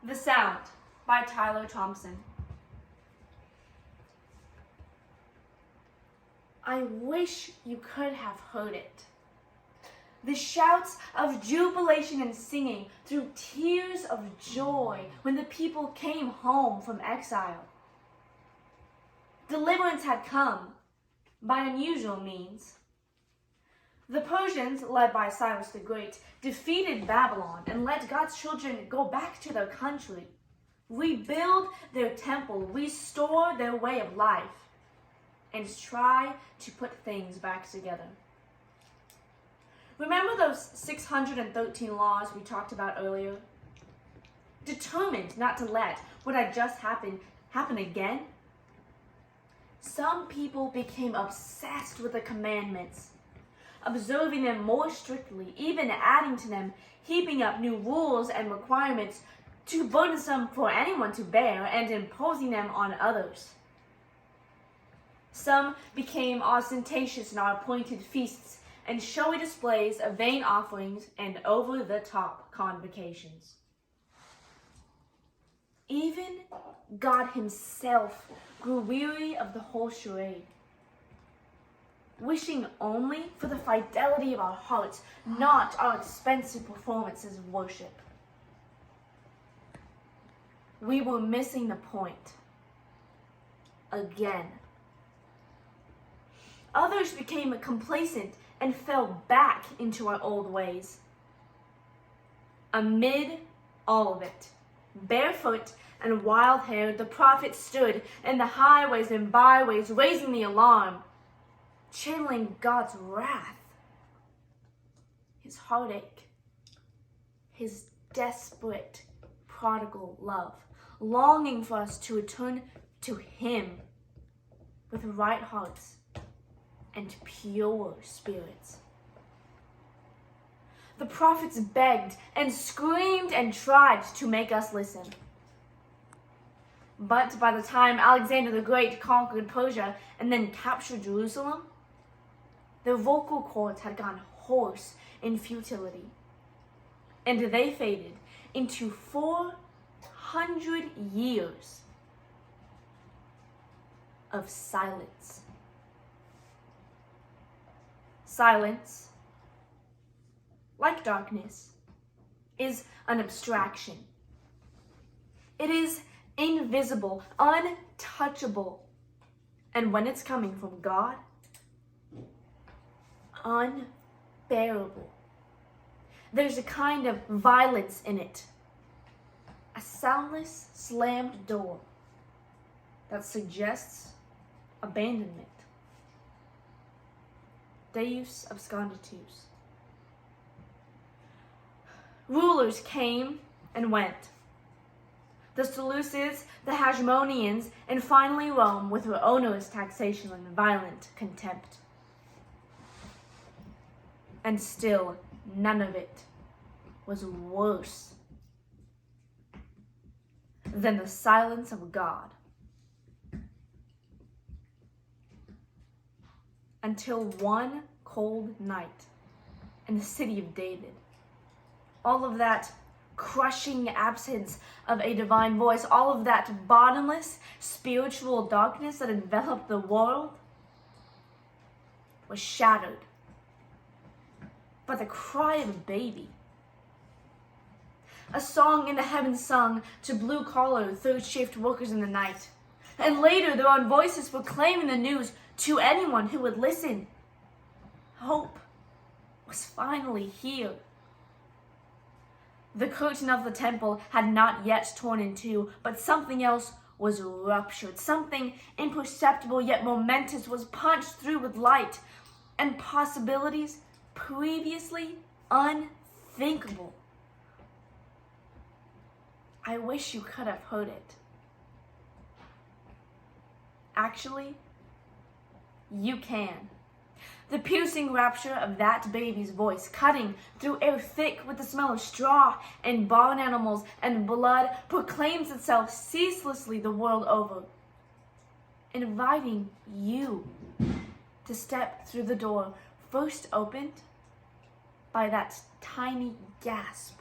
The Sound by Tyler Thompson. I wish you could have heard it. The shouts of jubilation and singing through tears of joy when the people came home from exile. Deliverance had come by unusual means. The Persians, led by Cyrus the Great, defeated Babylon and let God's children go back to their country, rebuild their temple, restore their way of life, and try to put things back together. Remember those 613 laws we talked about earlier? Determined not to let what had just happened happen again, some people became obsessed with the commandments, observing them more strictly, even adding to them, heaping up new rules and requirements too burdensome for anyone to bear and imposing them on others. Some became ostentatious in our appointed feasts and showy displays of vain offerings and over-the-top convocations. Even God himself grew weary of the whole charade, wishing only for the fidelity of our hearts, not our expensive performances of worship. We were missing the point. Again. Others became complacent and fell back into our old ways. Amid all of it, barefoot and wild-haired, the prophet stood in the highways and byways, raising the alarm, channeling God's wrath, his heartache, his desperate prodigal love, longing for us to return to him with right hearts and pure spirits. The prophets begged and screamed and tried to make us listen. But by the time Alexander the Great conquered Persia and then captured Jerusalem, their vocal cords had gone hoarse in futility, and they faded into 400 years of silence. Silence, like darkness, is an abstraction. It is invisible, untouchable, and when it's coming from God, unbearable. There's a kind of violence in it, a soundless slammed door that suggests abandonment. Deus absconditus. Rulers came and went. The Seleucids, the Hashmoneans, and finally Rome with her onerous taxation and violent contempt. And still, none of it was worse than the silence of God. Until one cold night in the city of David, all of that crushing absence of a divine voice, all of that bottomless spiritual darkness that enveloped the world was shattered by the cry of a baby. A song in the heavens sung to blue-collar, third-shift workers in the night. And later, their own voices proclaiming the news to anyone who would listen. Hope was finally here. The curtain of the temple had not yet torn in two, but something else was ruptured. Something imperceptible yet momentous was punched through with light and possibilities previously unthinkable. I wish you could have heard it. Actually, you can. The piercing rapture of that baby's voice, cutting through air thick with the smell of straw and barn animals and blood, proclaims itself ceaselessly the world over, inviting you to step through the door first opened by that tiny gasp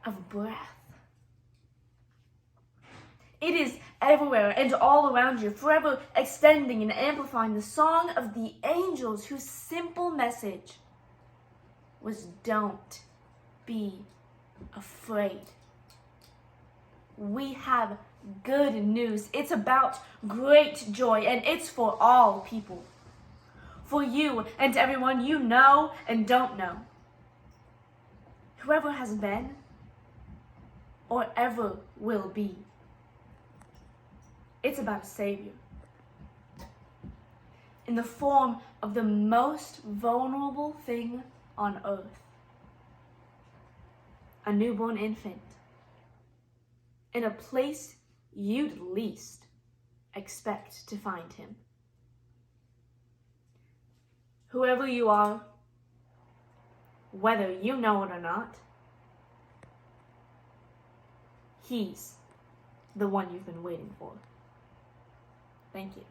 of breath. It is everywhere and all around you, forever extending and amplifying the song of the angels whose simple message was don't be afraid. We have good news. It's about great joy, and it's for all people. For you and everyone you know and don't know. Whoever has been or ever will be. It's about a Savior. In the form of the most vulnerable thing on earth. A newborn infant. In a place you'd least expect to find him. Whoever you are, whether you know it or not, he's the one you've been waiting for. Thank you.